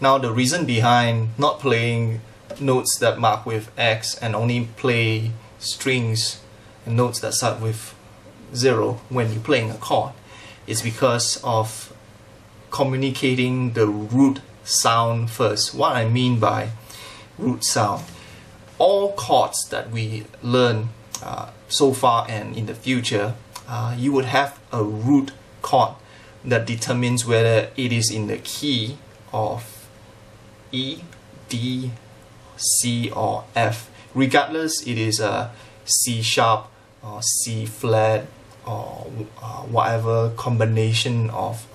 Now the reason behind not playing notes that mark with X and only play strings and notes that start with 0 when you're playing a chord is because of communicating the root sound first. What I mean by root sound, all chords that we learn so far and in the future, you would have a root chord that determines whether it is in the key of E, D, C or F. Regardless it is a C sharp or C flat or whatever combination of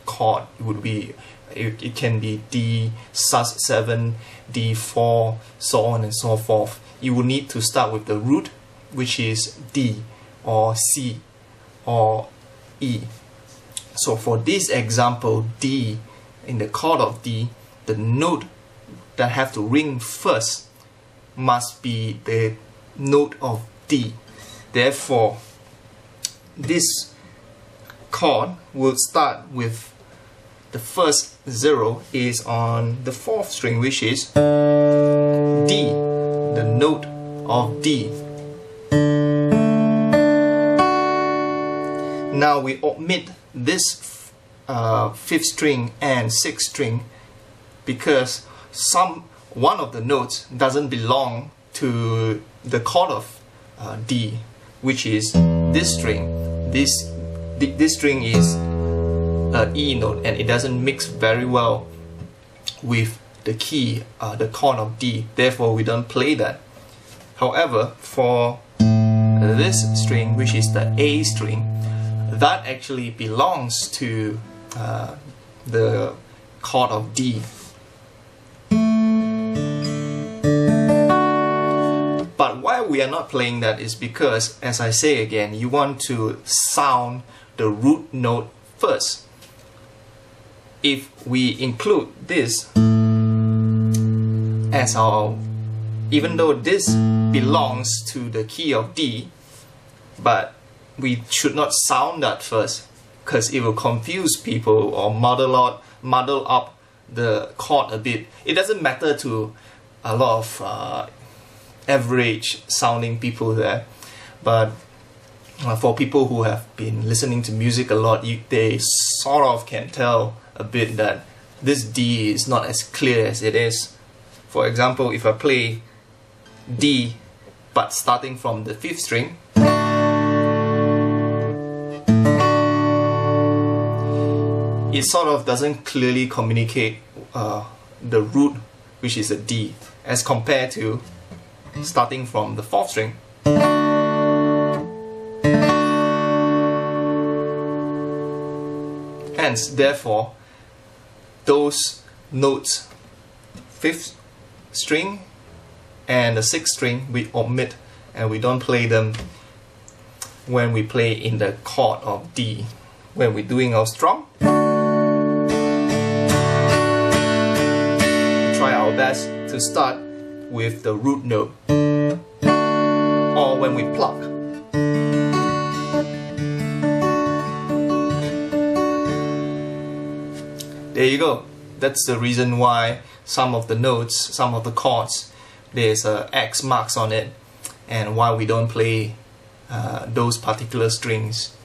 chord it would be. It can be D sus7, D4, so on and so forth. You will need to start with the root, which is D or C or E. So for this example, D, in the chord of D, the note that have to ring first must be the note of D. Therefore, this chord will start with the first 0 is on the 4th string, which is D, the note of D. Now we omit this 5th string and 6th string because one of the notes doesn't belong to the chord of D, which is this string. This string is an E note and it doesn't mix very well with the key, the chord of D. Therefore, we don't play that. However, for this string, which is the A string, that actually belongs to the chord of D. But why we are not playing that is because, as I say again, you want to sound the root note first. If we include this as our, even though this belongs to the key of D, but we should not sound that first because it will confuse people or muddle up the chord a bit. It doesn't matter to a lot of average sounding people there, but for people who have been listening to music a lot, they sort of can tell a bit that this D is not as clear as it is. For example, if I play D but starting from the 5th string, it sort of doesn't clearly communicate the root, which is a D, as compared to starting from the 4th string. Hence, therefore, those notes, 5th string and the 6th string, we omit and we don't play them when we play in the chord of D. When we're doing our strum, try our best to start with the root note, or when we pluck. There you go. That's the reason why some of the notes, some of the chords, there's X marks on it, and why we don't play those particular strings.